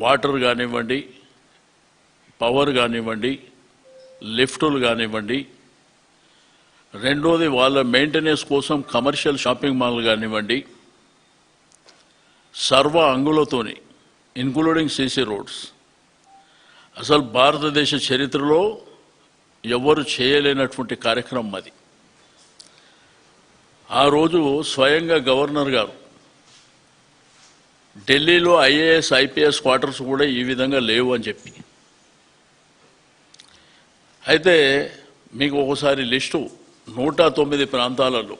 Water కానివ్వండి, power కానివ్వండి, లిఫ్టులు కానివ్వండి, రెండోది వాళ్ళ మెయింటెనెన్స్ కోసం కమర్షియల్ షాపింగ్ మాల్ కానివ్వండి, సర్వ అంగులతోని ఇంక్లూడింగ్ సీసీ రోడ్స్, అసలు భారతదేశ చరిత్రలో ఎవ్వరు చేయలేనటువంటి కార్యక్రమం అది. ఆ రోజు స్వయంగా గవర్నర్ గారు ఢిల్లీలో ఐఏఎస్ ఐపీఎస్ క్వార్టర్స్ కూడా ఈ విధంగా లేవు అని చెప్పి, అయితే మీకు ఒకసారి లిస్టు 109 ప్రాంతాలలో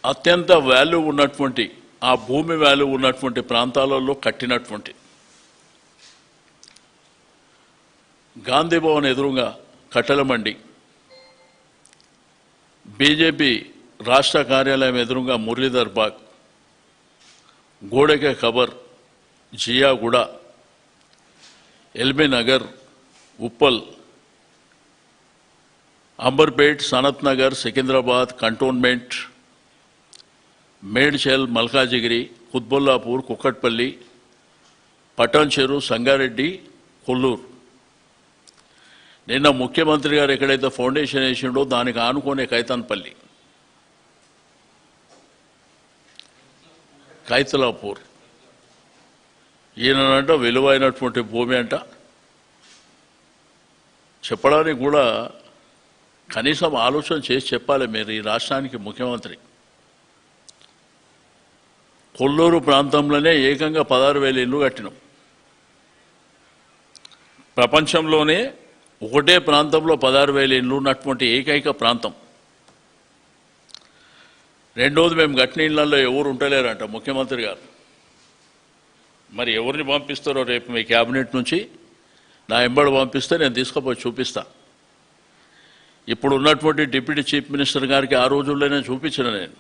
అత్యంత వాల్యూ ఉన్నటువంటి ఆ భూమి వాల్యూ ఉన్నటువంటి ప్రాంతాలలో కట్టినటువంటి గాంధీ భవన్ ఎదురుగా కట్టెల మండి, బీజేపీ రాష్ట్ర కార్యాలయం ఎదురుగా మురళీధర్ బాగ్, గోడెకే ఖబర్, జియాగూడ, ఎల్బీ నగర్, ఉప్పల్, అంబర్పేట్, సనత్ నగర్, సికింద్రాబాద్ కంటోన్మెంట్, మేడ్చల్, మల్కాజిగిరి, కుత్బుల్లాపూర్, కుక్కట్పల్లి, పటాన్ చెరు, సంగారెడ్డి, కొల్లూరు. నిన్న ముఖ్యమంత్రి గారు ఎక్కడైతే ఫౌండేషన్ వేసిండో దానికి ఆనుకునే కైతన్పల్లి, కైతలాపూర్, ఈయనంట విలువైనటువంటి భూమి అంట. చెప్పడానికి కూడా కనీసం ఆలోచన చేసి చెప్పాలి మీరు ఈ రాష్ట్రానికి ముఖ్యమంత్రి. కొల్లూరు ప్రాంతంలోనే ఏకంగా 16,000 ఇళ్ళు కట్టినాం. ప్రపంచంలోనే ఒకటే ప్రాంతంలో 16,000 ఇళ్ళు ఉన్నటువంటి ఏకైక ప్రాంతం. రెండోది, మేము కట్టిన ఇళ్లలో ఎవరు ఉంటలేరంట ముఖ్యమంత్రి గారు. మరి ఎవరిని పంపిస్తారో రేపు మీ క్యాబినెట్ నుంచి నా ఎంబడి పంపిస్తే నేను తీసుకుపోయి చూపిస్తా. ఇప్పుడు ఉన్నటువంటి డిప్యూటీ చీఫ్ మినిస్టర్ గారికి ఆ రోజుల్లోనే చూపించిన నేను,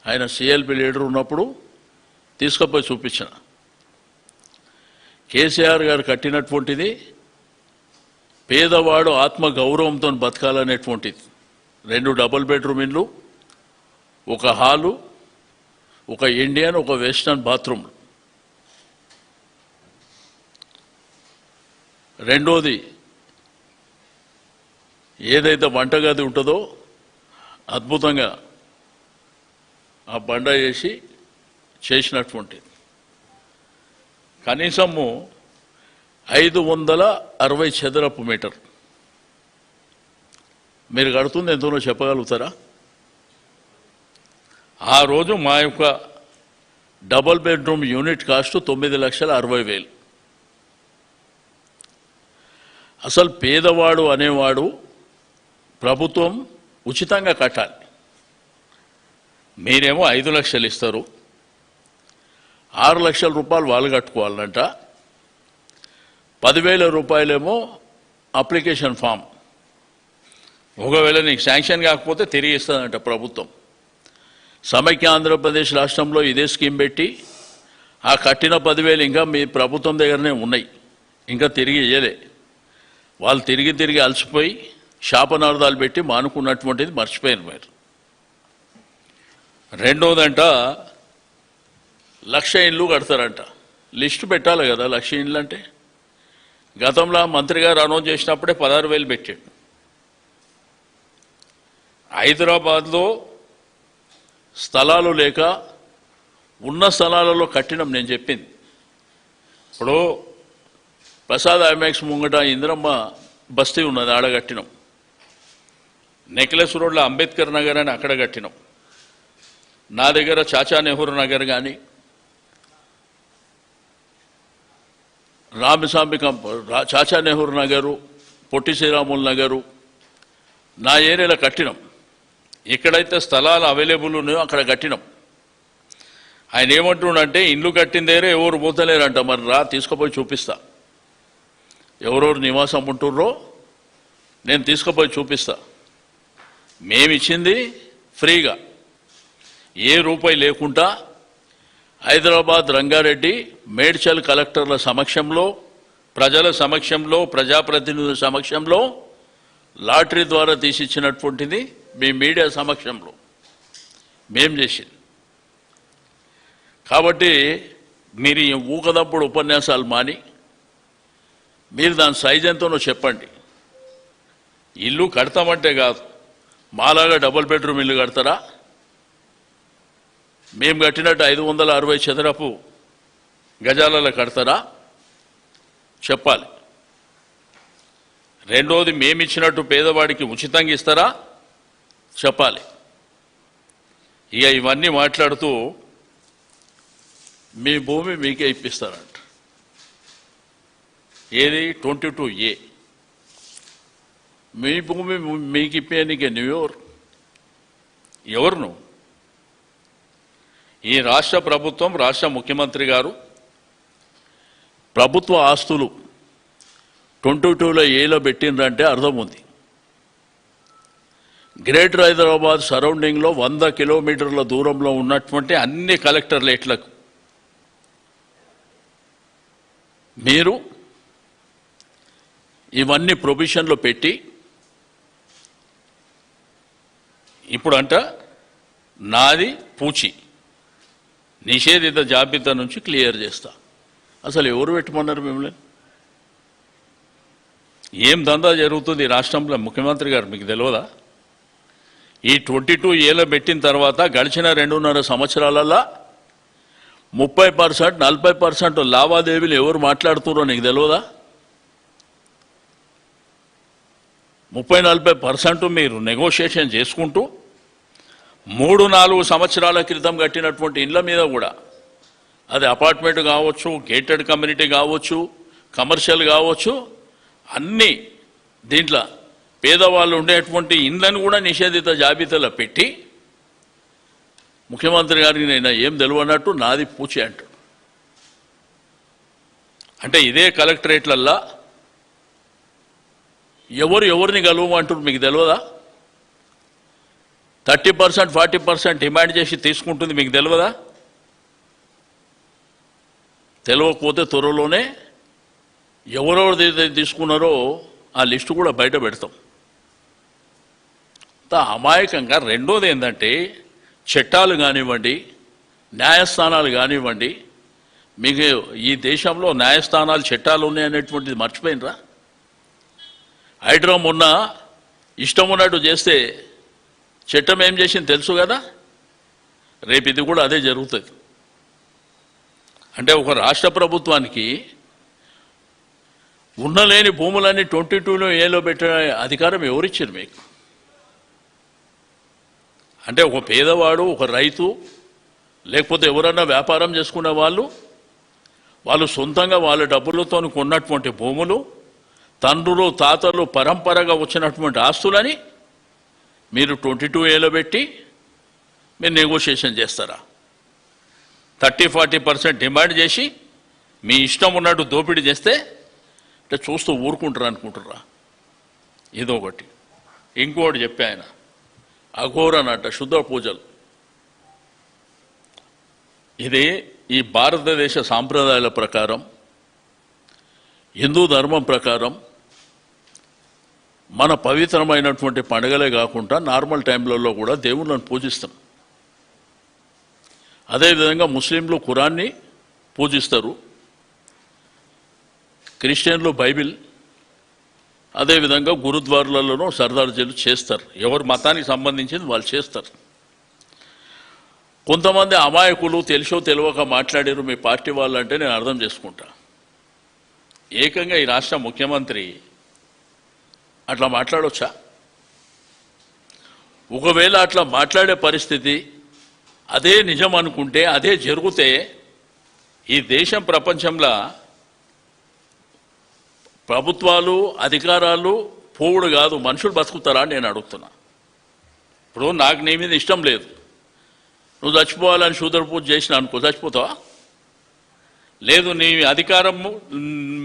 ఆయన సిఎల్పి లీడర్ ఉన్నప్పుడు తీసుకుపోయి చూపించిన. కేసీఆర్ గారు కట్టినటువంటిది పేదవాడు ఆత్మ గౌరవంతో బతకాలనేటువంటిది. 2 డబుల్ బెడ్రూమ్ ఇళ్ళు, ఒక హాలు, ఒక ఇండియన్, ఒక వెస్టర్న్ బాత్రూమ్. రెండోది, ఏదైతే వంటగది ఉంటుందో అద్భుతంగా ఆ బండ చేసి చేసినటువంటిది. కనీసము 560 చదరపు మీటర్. మీరు కడుతుంది ఎంతనో చెప్పగలుగుతారా? ఆ రోజు మా యొక్క డబుల్ బెడ్రూమ్ యూనిట్ కాస్ట్ 9,60,000. అసలు పేదవాడు అనేవాడు ప్రభుత్వం ఉచితంగా కట్టాలి. మీరేమో 5 లక్షలు ఇస్తారు, 6 లక్షల రూపాయలు వాళ్ళు కట్టుకోవాలంట, 10,000 రూపాయలేమో అప్లికేషన్ ఫామ్. ఒకవేళ నీకు శాంక్షన్ కాకపోతే తిరిగి ఇస్తుందంట ప్రభుత్వం. సమైక్య ఆంధ్రప్రదేశ్ రాష్ట్రంలో ఇదే స్కీమ్ పెట్టి ఆ కట్టిన 10,000 ఇంకా మీ ప్రభుత్వం దగ్గరనే ఉన్నాయి, ఇంకా తిరిగి ఇయ్యలే. వాళ్ళు తిరిగి అలసిపోయి శాపనార్థాలు పెట్టి మానుకున్నటువంటిది మర్చిపోయారు మీరు. రెండోదంట 1,00,000 ఇళ్ళు కడతారంట. లిస్టు పెట్టాలి కదా 1,00,000 ఇళ్ళు అంటే. గతంలో మంత్రి గారు అనౌన్స్ చేసినప్పుడే 16,000 పెట్టాడు. హైదరాబాద్లో స్థలాలు లేక ఉన్న స్థలాలలో కట్టినాం. నేను చెప్పింది ఇప్పుడు ప్రసాద్ ఐమాక్స్ ముంగట ఇందిరమ్మ బస్తీ ఉన్నది, ఆడ కట్టినాం. నెక్లెస్ రోడ్లో అంబేద్కర్ నగర్ అని అక్కడ కట్టినాం. నా దగ్గర చాచా నెహ్రూ నగర్ కానీ, రామస్వామి చాచా నెహ్రూ నగరు, పొట్టి శ్రీరాములు నగరు నా ఏరియాలో కట్టినాం. ఎక్కడైతే స్థలాలు అవైలబుల్ ఉన్నాయో అక్కడ కట్టినాం. ఆయన ఏమంటుండంటే ఇల్లు కట్టిన దగ్గరే ఎవరు పోతలేరంట. మరి రా తీసుకుపోయి చూపిస్తా, ఎవరెవరు నివాసం ఉంటుర్రో నేను తీసుకుపోయి చూపిస్తా. మేమిచ్చింది ఫ్రీగా, ఏ రూపాయి లేకుండా హైదరాబాద్ రంగారెడ్డి మేడ్చల్ కలెక్టర్ల సమక్షంలో, ప్రజల సమక్షంలో, ప్రజాప్రతినిధుల సమక్షంలో లాటరీ ద్వారా తీసిచ్చినటువంటిది మీ మీడియా సమక్షంలో మేం చేసింది. కాబట్టి మీరు ఈ ఊకదప్పుడు ఉపన్యాసాలు మాని మీరు దాని సైజ్ ఎంతనో చెప్పండి. ఇల్లు కడతామంటే కాదు, మాలాగా డబుల్ బెడ్రూమ్ ఇల్లు కడతారా? మేము కట్టినట్టు 560 చదరపు గజాలలో కడతారా? చెప్పాలి. రెండోది, మేమిచ్చినట్టు పేదవాడికి ఉచితంగా ఇస్తారా? చెప్పాలి. ఇక ఇవన్నీ మాట్లాడుతూ మీ భూమి మీకే ఇప్పిస్తారంట. ఏది? 22A. మీ భూమి మీకు ఇప్పేయడానికి ఎవరు నువ్వు? ఈ రాష్ట్ర ప్రభుత్వం, రాష్ట్ర ముఖ్యమంత్రి గారు ప్రభుత్వ ఆస్తులు 22లో ఏలో పెట్టిండ్రంటే అర్థం ఉంది. గ్రేటర్ హైదరాబాద్ సరౌండింగ్లో 100 కిలోమీటర్ల దూరంలో ఉన్నటువంటి అన్ని కలెక్టరేట్లకు మీరు ఇవన్నీ ప్రొవిజన్లో పెట్టి ఇప్పుడంట నాది పూచి నిషేధిత జాబితా నుంచి క్లియర్ చేస్తా. అసలు ఎవరు పెట్టమన్నారు మిమ్మల్ని? ఏం దందా జరుగుతుంది రాష్ట్రంలో? ముఖ్యమంత్రి గారు మీకు తెలియదా? ఈ 22Aలో పెట్టిన తర్వాత గడిచిన 2.5 సంవత్సరాలలో 30%, 40% లావాదేవీలు ఎవరు మాట్లాడుతున్నారో నీకు తెలియదా? 30-40% మీరు నెగోషియేషన్ చేసుకుంటూ 3-4 సంవత్సరాల క్రితం కట్టినటువంటి ఇళ్ల మీద కూడా, అది అపార్ట్మెంట్ కావచ్చు, గేటెడ్ కమ్యూనిటీ కావచ్చు, కమర్షియల్ కావచ్చు, అన్నీ దీంట్లో పేదవాళ్ళు ఉండేటువంటి ఇండ్లను కూడా నిషేధిత జాబితాలో పెట్టి ముఖ్యమంత్రి గారికి నేను ఏం తెలియనట్టు నాది పూచి అంటాడు. అంటే ఇదే కలెక్టరేట్లల్లా ఎవరిని కలవమంటారు మీకు తెలియదా? 30%, 40% డిమాండ్ చేసి తీసుకుంటుంది మీకు తెలియదా? తెలియకపోతే త్వరలోనే ఎవరెవరు తీసుకున్నారో ఆ లిస్టు కూడా బయట పెడతాం. అమాయకంగా. రెండోది ఏంటంటే, చట్టాలు కానివ్వండి, న్యాయస్థానాలు కానివ్వండి, మీకు ఈ దేశంలో న్యాయస్థానాలు, చట్టాలు ఉన్నాయనేటువంటిది మర్చిపోయినరా? హైడ్రా మొన్న ఇష్టం ఉన్నట్టు చేస్తే చట్టం ఏం చేసింది తెలుసు కదా? రేపు ఇది కూడా అదే జరుగుతుంది. అంటే ఒక రాష్ట్ర ప్రభుత్వానికి ఉన్నలేని భూములన్నీ 22Aలో పెట్టిన అధికారం ఎవరిచ్చారు మీకు? అంటే ఒక పేదవాడు, ఒక రైతు, లేకపోతే ఎవరన్నా వ్యాపారం చేసుకునే వాళ్ళు సొంతంగా వాళ్ళ డబ్బులతో కొన్నటువంటి భూములు, తండ్రులు తాతలు పరంపరగా వచ్చినటువంటి ఆస్తులని మీరు 22Aలో పెట్టి మీరు నెగోషియేషన్ చేస్తారా? 30-40% డిమాండ్ చేసి మీ ఇష్టం ఉన్నట్టు దోపిడీ చేస్తే అంటే చూస్తూ ఊరుకుంటారు అనుకుంటారా? ఇదొకటి. ఇంకోటి చెప్పి ఆయన అఘోరనట, శుద్ధ పూజలు. ఇది ఈ భారతదేశ సాంప్రదాయాల ప్రకారం, హిందూ ధర్మం ప్రకారం మన పవిత్రమైనటువంటి పండుగలే కాకుండా నార్మల్ టైంలలో కూడా దేవుళ్ళను పూజిస్తాం. అదేవిధంగా ముస్లింలు ఖురాన్ని పూజిస్తారు, క్రిస్టియన్లు బైబిల్, అదేవిధంగా గురుద్వారాలలోనూ సర్దార్జీలు చేస్తారు. ఎవరి మతానికి సంబంధించింది వాళ్ళు చేస్తారు. కొంతమంది అమాయకులు తెలుసో తెలియక మాట్లాడారు మీ పార్టీ వాళ్ళు అంటే నేను అర్థం చేసుకుంటా. ఏకంగా ఈ రాష్ట్ర ముఖ్యమంత్రి అట్లా మాట్లాడవచ్చా? ఒకవేళ అట్లా మాట్లాడే పరిస్థితి అదే నిజం అనుకుంటే, అదే జరిగితే ఈ దేశం ప్రపంచంలో ప్రభుత్వాలు, అధికారాలు పోవుడు కాదు, మనుషులు బతుకుతారా అని నేను అడుగుతున్నా. ఇప్పుడు నాకు నీ మీద ఇష్టం లేదు, నువ్వు చచ్చిపోవాలని శూద్ర పూజ చేసిన అనుకో, చచ్చిపోతావా? లేదు, నీ అధికారం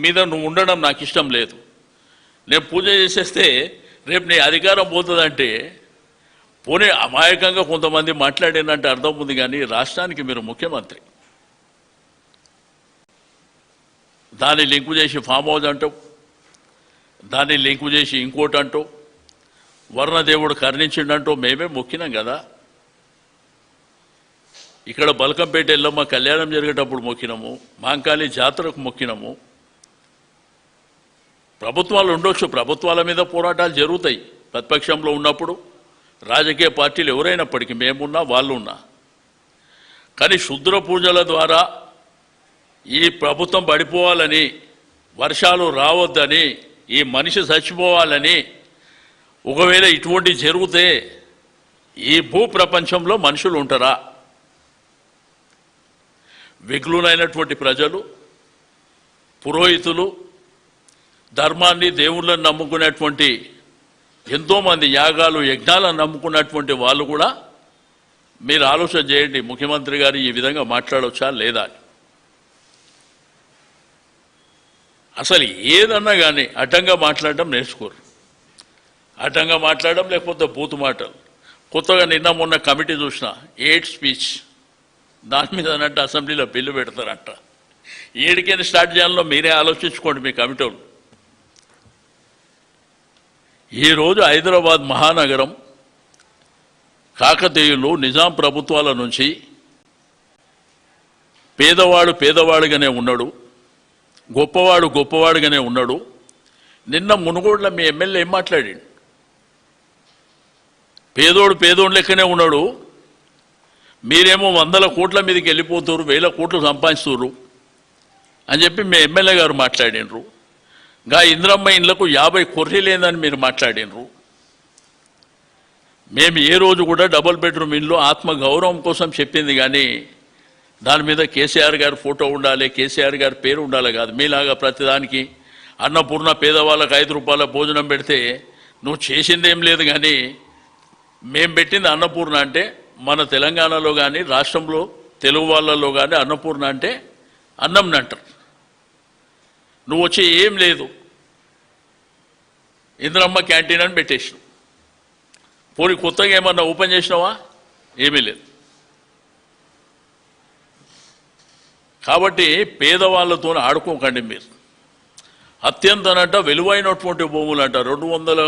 మీద నువ్వు ఉండడం నాకు ఇష్టం లేదు, నేను పూజ చేసేస్తే రేపు నీ అధికారం పోతుందంటే, పోనీ అమాయకంగా కొంతమంది మాట్లాడినంటే అర్థం ఉంది. కానీ రాష్ట్రానికి మీరు ముఖ్యమంత్రి, దాన్ని లింకు చేసి ఫామ్ హౌస్ అంటావు, దాన్ని లింకు చేసి ఇంకోటి అంటావు, వర్ణదేవుడు కరుణించిండంటూ మేమే మొక్కినాం కదా. ఇక్కడ బల్కంపేట ఎల్లమ్మ కళ్యాణం జరిగేటప్పుడు మొక్కినాము, మాంకాళి జాతరకు మొక్కినాము. ప్రభుత్వాలు ఉండొచ్చు, ప్రభుత్వాల మీద పోరాటాలు జరుగుతాయి ప్రతిపక్షంలో ఉన్నప్పుడు, రాజకీయ పార్టీలు ఎవరైనప్పటికీ, మేమున్నా వాళ్ళు ఉన్నా. కానీ క్షుద్ర పూజల ద్వారా ఈ ప్రభుత్వం పడిపోవాలని, వర్షాలు రావద్దని, ఈ మనిషి చచ్చిపోవాలని, ఒకవేళ ఇటువంటి జరిగితే ఈ భూ ప్రపంచంలో మనుషులు ఉంటారా? విఘ్నులైనటువంటి ప్రజలు, పురోహితులు, ధర్మాన్ని దేవుళ్ళని నమ్ముకునేటువంటి ఎంతోమంది, యాగాలు యజ్ఞాలను నమ్ముకున్నటువంటి వాళ్ళు కూడా మీరు ఆలోచన చేయండి, ముఖ్యమంత్రి గారు ఈ విధంగా మాట్లాడవచ్చా లేదా అని. అసలు ఏదన్నా కానీ అడ్డంగా మాట్లాడడం నేర్చుకోరు. అడ్డంగా మాట్లాడడం, లేకపోతే బూతు మాటలు. కొత్తగా నిన్న మొన్న కమిటీ చూసిన ఎయిట్ స్పీచ్, దాని మీద అన్నట్టు అసెంబ్లీలో బిల్లు పెడతారంట. ఏడికైనా స్టార్ట్ చేయాలో మీరే ఆలోచించుకోండి మీ కమిటీలు. ఈరోజు హైదరాబాద్ మహానగరం కాకతీయులు, నిజాం ప్రభుత్వాల నుంచి పేదవాడు పేదవాడుగానే ఉన్నాడు, గొప్పవాడు గొప్పవాడుగానే ఉన్నాడు. నిన్న మునుగోడులో మీ ఎమ్మెల్యే ఏం మాట్లాడాడు? పేదోడు పేదోడు లెక్కనే ఉన్నాడు, మీరేమో 100 కోట్ల మీదకి వెళ్ళిపోతారు, 1000 కోట్లు సంపాదిస్తారు అని చెప్పి మీ ఎమ్మెల్యే గారు మాట్లాడినరు. గా ఇంద్రమ్మ ఇండ్లకు 50 కొర్రీ లేదని మీరు మాట్లాడినరు. మేము ఏ రోజు కూడా డబుల్ బెడ్రూమ్ ఇండ్లు ఆత్మగౌరవం కోసం చెప్పింది, కానీ దాని మీద కేసీఆర్ గారి ఫోటో ఉండాలి, కేసీఆర్ గారి పేరు ఉండాలి కాదు. మీలాగా ప్రతిదానికి అన్నపూర్ణ పేదవాళ్ళకు 5 రూపాయల భోజనం పెడితే నువ్వు చేసిందేం లేదు. కానీ మేము పెట్టింది అన్నపూర్ణ అంటే, మన తెలంగాణలో కానీ రాష్ట్రంలో తెలుగు వాళ్ళలో కానీ అన్నపూర్ణ అంటే అన్నం అంటారు. నువ్వు వచ్చి ఏం లేదు, ఇంద్రమ్మ క్యాంటీన్ అని పెట్టేసినావు. పోనీ కొత్తగా ఏమన్నా ఓపెన్ చేసినావా? ఏమీ లేదు. కాబట్టి పేదవాళ్ళతో ఆడుకోకండి మీరు. అత్యంతనంట విలువైనటువంటి భూములు అంట 200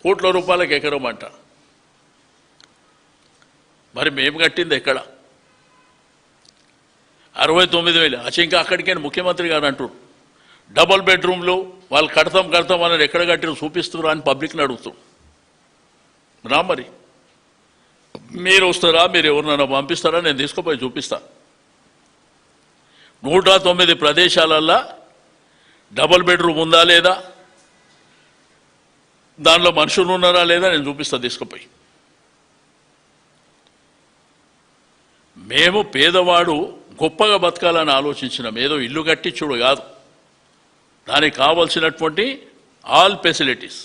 కోట్ల రూపాయలకు ఎకరం అంట. మరి మేము కట్టింది ఎక్కడ? 69,000. ఇంకా అక్కడికే ముఖ్యమంత్రి గారు అంటారు డబుల్ బెడ్రూమ్లు వాళ్ళు కడతాం అని ఎక్కడ కట్టిన చూపిస్తున్నారు అని పబ్లిక్ని అడుగుతాం. రా మరి, మీరు వస్తారా, మీరు ఎవరినైనా పంపిస్తారా? నేను తీసుకుపోయి చూపిస్తా. 109 ప్రదేశాలల్లో డబుల్ బెడ్రూమ్ ఉందా లేదా, దానిలో మనుషులు ఉన్నారా లేదా నేను చూపిస్తా తీసుకుపోయి. మేము పేదవాడు గొప్పగా బతకాలని ఆలోచించినాం. ఏదో ఇల్లు కట్టించుడు కాదు, దానికి కావాల్సినటువంటి ఆల్ ఫెసిలిటీస్,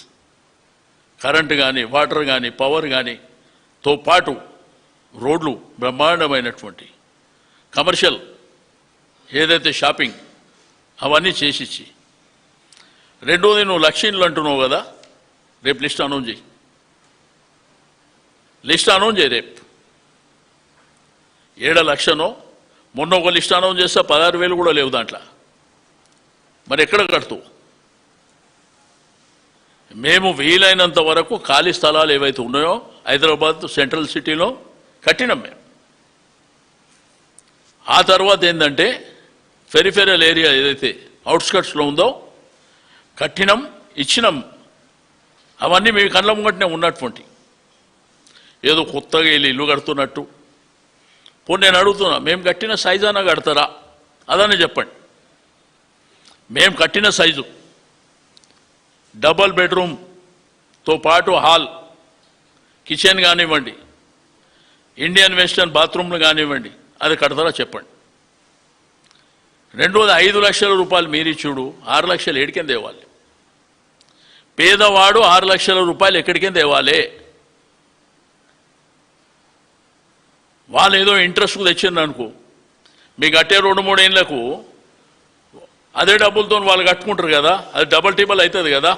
కరెంటు కానీ, వాటర్ కానీ, పవర్ కానీ తో పాటు రోడ్లు బ్రహ్మాండమైనటువంటి, కమర్షియల్ ఏదైతే షాపింగ్ అవన్నీ చేసిచ్చి. రెండోది, నువ్వు 1,00,000 ఇండ్లు అంటున్నావు కదా, రేపు లిస్ట్ అనౌన్స్ చేయి. రేపు 7 లక్షనో, మొన్న ఒక లిస్ట్ అనౌన్స్ చేస్తే 16,000 కూడా లేవు దాంట్లో. మరి ఎక్కడ కడుతావు? మేము వీలైనంత వరకు ఖాళీ స్థలాలు ఏవైతే ఉన్నాయో హైదరాబాద్ సెంట్రల్ సిటీలో కట్టినాం మేము. ఆ తర్వాత ఏంటంటే పెరిఫెరల్ ఏరియా ఏదైతే అవుట్స్కట్స్లో ఉందో కట్టినాం, ఇచ్చినాం. అవన్నీ మీ కళ్ళ ముంగటనే ఉన్నటువంటి, ఏదో కొత్తగా వెళ్ళి ఇల్లు కడుతున్నట్టు. పోనీ నేను అడుగుతున్నా, మేము కట్టిన సైజు అన్నా కడతారా? అదనే చెప్పండి. మేము కట్టిన సైజు డబల్ బెడ్రూమ్తో పాటు హాల్, కిచెన్ కానివ్వండి, ఇండియన్ వెస్టర్న్ బాత్రూమ్లు కానివ్వండి, అది కడతారా చెప్పండి. రెండోది, 5 లక్షల రూపాయలు మీరు ఇచ్చుడు, 6 లక్షలు ఎక్కడికైనా తేవాలి. పేదవాడు 6 లక్షల రూపాయలు ఎక్కడికైనా తేవాలి. వాళ్ళు ఏదో ఇంట్రెస్ట్కు తెచ్చింది అనుకో, మీకు కట్టే 2-3 ఏళ్ళకు అదే డబ్బులతో వాళ్ళు కట్టుకుంటారు కదా, అది డబల్ టిబల్ అవుతుంది కదా.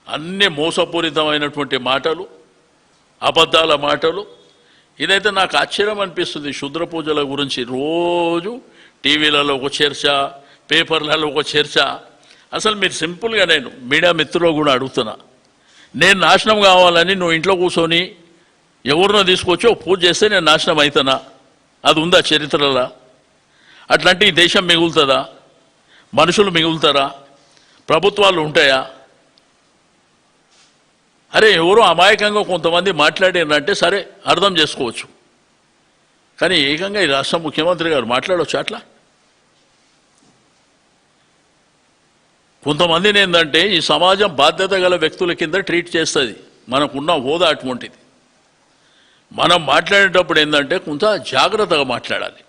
అన్నీ మోసపూరితమైనటువంటి మాటలు, అబద్ధాల మాటలు. ఇదైతే నాకు ఆశ్చర్యం అనిపిస్తుంది. క్షుద్ర పూజల గురించి రోజు టీవీలలో ఒక చర్చ, పేపర్లలో ఒక చర్చ. అసలు మీరు సింపుల్గా, నేను మీడియా మిత్రులు కూడా అడుగుతున్నా, నేను నాశనం కావాలని నువ్వు ఇంట్లో కూర్చొని ఎవరినో తీసుకొచ్చి ఒక పూజ చేస్తే నేను నాశనం అవుతానా? అది ఉందా చరిత్రలో? అట్లాంటి ఈ దేశం మిగులుతుందా? మనుషులు మిగులుతారా? ప్రభుత్వాలు ఉంటాయా? అరే ఎవరో అమాయకంగా కొంతమంది మాట్లాడారంటే సరే అర్థం చేసుకోవచ్చు, కానీ ఏకంగా ఈ రాష్ట్ర ముఖ్యమంత్రి గారు మాట్లాడవచ్చు అట్లా? కొంతమందిని ఏంటంటే ఈ సమాజం బాధ్యత గల వ్యక్తుల కింద ట్రీట్ చేస్తుంది. మనకున్న హోదా అటువంటిది. మనం మాట్లాడేటప్పుడు ఏంటంటే కొంత జాగ్రత్తగా మాట్లాడాలి.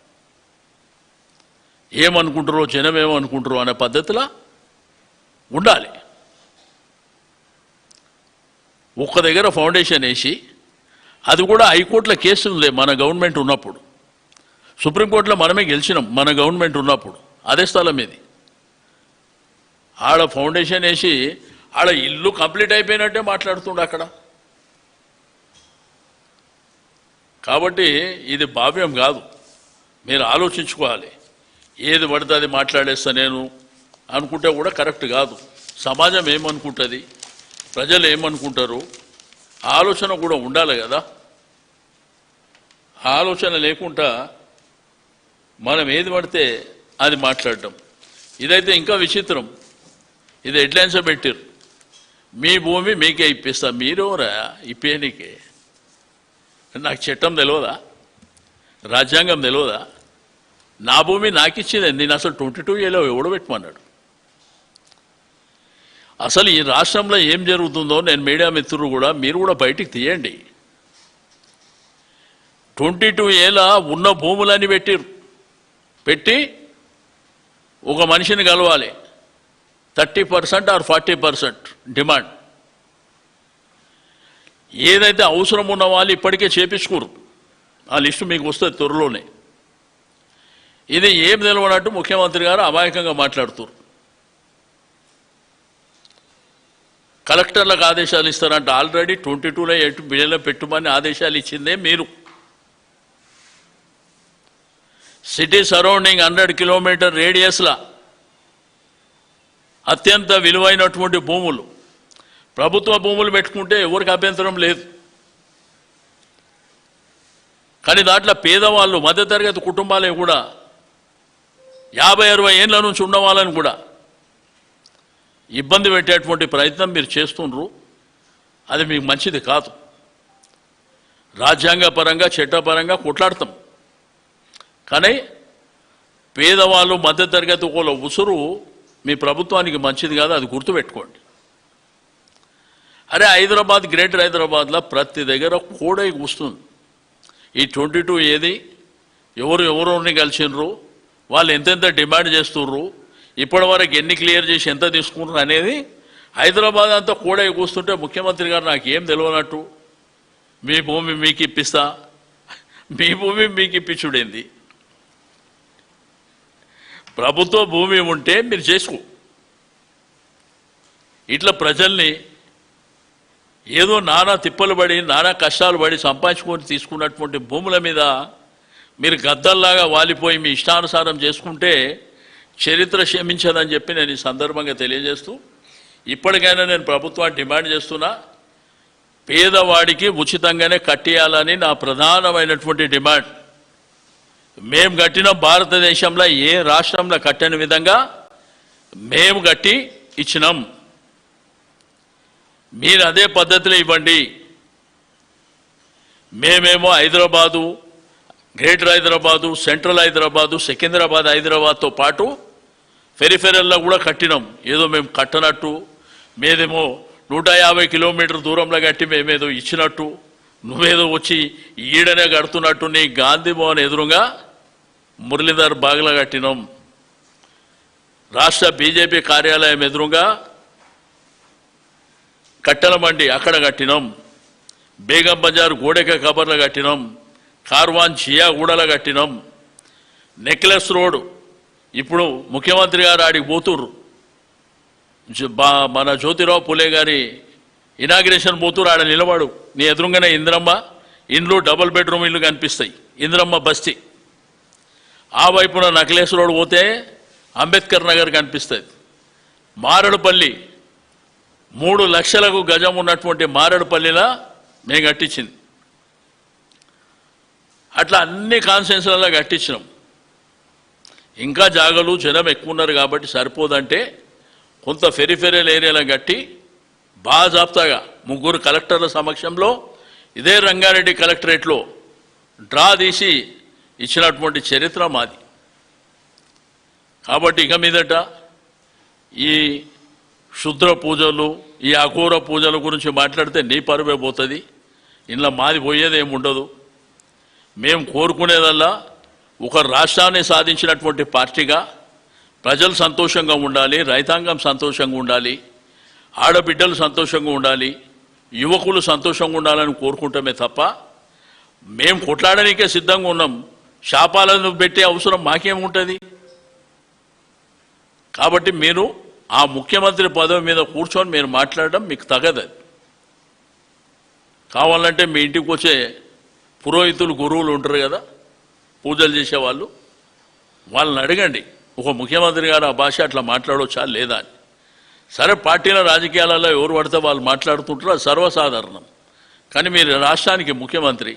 ఏమనుకుంటారో జనం ఏమనుకుంటారో అనే పద్ధతిలో ఉండాలి. ఒక్క దగ్గర ఫౌండేషన్ వేసి, అది కూడా హైకోర్టులో కేసులు మన గవర్నమెంట్ ఉన్నప్పుడు, సుప్రీంకోర్టులో మనమే గెలిచినాం మన గవర్నమెంట్ ఉన్నప్పుడు, అదే స్థలం ఇది. ఆడ ఫౌండేషన్ వేసి ఆడ ఇల్లు కంప్లీట్ అయిపోయినట్టే మాట్లాడుతుండే అక్కడ. కాబట్టి ఇది భావ్యం కాదు. మీరు ఆలోచించుకోవాలి. ఏది పడితే అది మాట్లాడేస్తా నేను అనుకుంటే కూడా కరెక్ట్ కాదు. సమాజం ఏమనుకుంటుంది, ప్రజలు ఏమనుకుంటారు, ఆలోచన కూడా ఉండాలి కదా. ఆలోచన లేకుండా మనం ఏది పడితే అది మాట్లాడటం, ఇదైతే ఇంకా విచిత్రం. ఇది హెడ్లైన్స్ పెట్టారు, మీ భూమి మీకే ఇప్పిస్తా. మీరెవరా ఇప్పేనికే? నాకు చట్టం తెలియదా? రాజ్యాంగం తెలియదా? నా భూమి నాకు ఇచ్చింది. నేను అసలు 22A ఎవడు పెట్టమన్నాడు? అసలు ఈ రాష్ట్రంలో ఏం జరుగుతుందో నేను మీడియా మిత్రులు కూడా మీరు కూడా బయటికి తీయండి. 22A ఉన్న భూములని పెట్టి ఒక మనిషిని కలవాలి, 30% ఆర్ 40% డిమాండ్. ఏదైతే అవసరం ఉన్న వాళ్ళు ఇప్పటికే చేపించుకోరు. ఆ లిస్టు మీకు వస్తుంది త్వరలోనే. ఇది ఏం నిలవనట్టు ముఖ్యమంత్రి గారు అమాయకంగా మాట్లాడుతారు. కలెక్టర్లకు ఆదేశాలు ఇస్తారంట. ఆల్రెడీ 22లో 8 బిలియన్లు పెట్టుమని ఆదేశాలు ఇచ్చిందే మీరు. సిటీ సరౌండింగ్ 100 కిలోమీటర్ రేడియస్లా అత్యంత విలువైనటువంటి భూములు, ప్రభుత్వ భూములు పెట్టుకుంటే ఎవరికి అభ్యంతరం లేదు. కానీ దాంట్లో పేదవాళ్ళు, మధ్యతరగతి కుటుంబాలే కూడా 50-60 ఏళ్ళ నుంచి ఉన్న వాళ్ళని కూడా ఇబ్బంది పెట్టేటువంటి ప్రయత్నం మీరు చేస్తుండ్రు. అది మీకు మంచిది కాదు. రాజ్యాంగపరంగా చట్టపరంగా కొట్లాడతాం, కానీ పేదవాళ్ళు మధ్యతరగతి ఒకళ్ళ ఉసురు మీ ప్రభుత్వానికి మంచిది కాదు. అది గుర్తుపెట్టుకోండి. అరే హైదరాబాద్, గ్రేటర్ హైదరాబాద్లో ప్రతి దగ్గర కోడై కూస్తుంది. ఈ 22 ఏది, ఎవరెవరిని కలిసినరు, వాళ్ళు ఎంతెంత డిమాండ్ చేస్తుర్రు, ఇప్పటి వరకు ఎన్ని క్లియర్ చేసి ఎంత తీసుకున్నారు అనేది హైదరాబాద్ అంతా కోడై కూస్తుంటే ముఖ్యమంత్రి గారు నాకు ఏం తెలియనట్టు మీ భూమి మీకు ఇప్పిస్తా, మీ భూమి మీకు ఇప్పించుడేంది? ప్రభుత్వ భూమి ఉంటే మీరు చేసుకో. ఇట్లా ప్రజల్ని ఏదో నానా తిప్పలు పడి నానా కష్టాలు పడి సంపాదించుకొని తీసుకున్నటువంటి భూముల మీద మీరు గద్దల్లాగా వాలిపోయి మీ ఇష్టానుసారం చేసుకుంటే చరిత్ర క్షమించదని చెప్పి నేను ఈ సందర్భంగా తెలియజేస్తూ, ఇప్పటికైనా నేను ప్రభుత్వాన్ని డిమాండ్ చేస్తున్నా, పేదవాడికి ఉచితంగానే కట్టేయాలని నా ప్రధానమైనటువంటి డిమాండ్. మేము కట్టిన భారతదేశంలో ఏ రాష్ట్రంలో కట్టని విధంగా మేము కట్టి ఇచ్చినాం. మీరు అదే పద్ధతిలో ఇవ్వండి. మేమేమో హైదరాబాదు, గ్రేటర్ హైదరాబాదు, సెంట్రల్ హైదరాబాదు, సికింద్రాబాద్, హైదరాబాద్తో పాటు పెరిఫెరల్లో కూడా కట్టినాం. ఏదో మేము కట్టనట్టు, మేదేమో 150 కిలోమీటర్ దూరంలో కట్టి మేమేదో ఇచ్చినట్టు, నువ్వేదో వచ్చి ఈడనే కడుతున్నట్టు నీ గాంధీ భవన్ ఎదురుగా మురళీధర్ బాగ్లా కట్టినాం. రాష్ట్ర బీజేపీ కార్యాలయం ఎదురుగా కట్టెల మండి అక్కడ కట్టినాం. బేగం బజార్ గోడెక కబర్లో కట్టినాం. కార్వాన్ చియా గూడలో కట్టినాం. నెక్లెస్ రోడ్ ఇప్పుడు ముఖ్యమంత్రి గారు ఆడికి పోతుర్రు. మన జ్యోతిరావు పులే గారి ఇనాగ్రేషన్ పోతురు. ఆడ నిలబడు, నీ ఎదురుగానే ఇంద్రమ్మ ఇండ్లు, డబుల్ బెడ్రూమ్ ఇల్లు కనిపిస్తాయి. ఇంద్రమ్మ బస్తీ. ఆ వైపున నెక్లెస్ రోడ్ పోతే అంబేద్కర్ నగర్ కనిపిస్తుంది. మారడుపల్లి 3 లక్షలకు గజం ఉన్నటువంటి మారడుపల్లిలా మేము కట్టించింది. అట్లా అన్ని కాన్సెన్స్లలో కట్టించినాం. ఇంకా జాగలు జనం ఎక్కువ ఉన్నారు కాబట్టి సరిపోదంటే కొంత ఫెరిఫెరల్ ఏరియాలో కట్టి బాజాప్తాగా 3 కలెక్టర్ల సమక్షంలో ఇదే రంగారెడ్డి కలెక్టరేట్లో డ్రా తీసి ఇచ్చినటువంటి చరిత్ర మాది. కాబట్టి ఇక మీదట ఈ శుద్ర పూజలు ఈ అఘోర పూజల గురించి మాట్లాడితే నీ పరువే పోతుంది. ఇంట్లో మాది పోయేది ఏమి ఉండదు. మేము కోరుకునేదల్లా ఒక రాష్ట్రాన్ని సాధించినటువంటి పార్టీగా ప్రజలు సంతోషంగా ఉండాలి, రైతాంగం సంతోషంగా ఉండాలి, ఆడబిడ్డలు సంతోషంగా ఉండాలి, యువకులు సంతోషంగా ఉండాలని కోరుకుంటామే తప్ప మేము కొట్లాడడానికే సిద్ధంగా ఉన్నాం. శాపాలను పెట్టే అవసరం మాకేముంటుంది? కాబట్టి మీరు ఆ ముఖ్యమంత్రి పదవి మీద కూర్చొని మీరు మాట్లాడడం మీకు తగదు. కావాలంటే మీ ఇంటికి వచ్చే పురోహితులు గురువులు ఉంటారు కదా, పూజలు చేసేవాళ్ళు, వాళ్ళని అడగండి ఒక ముఖ్యమంత్రి గారు ఆ భాష అట్లా మాట్లాడవచ్చా లేదా అని. సరే, పార్టీల రాజకీయాలలో ఎవరు పడితే వాళ్ళు మాట్లాడుతుంటారో అది సర్వసాధారణం. కానీ మీరు రాష్ట్రానికి ముఖ్యమంత్రి,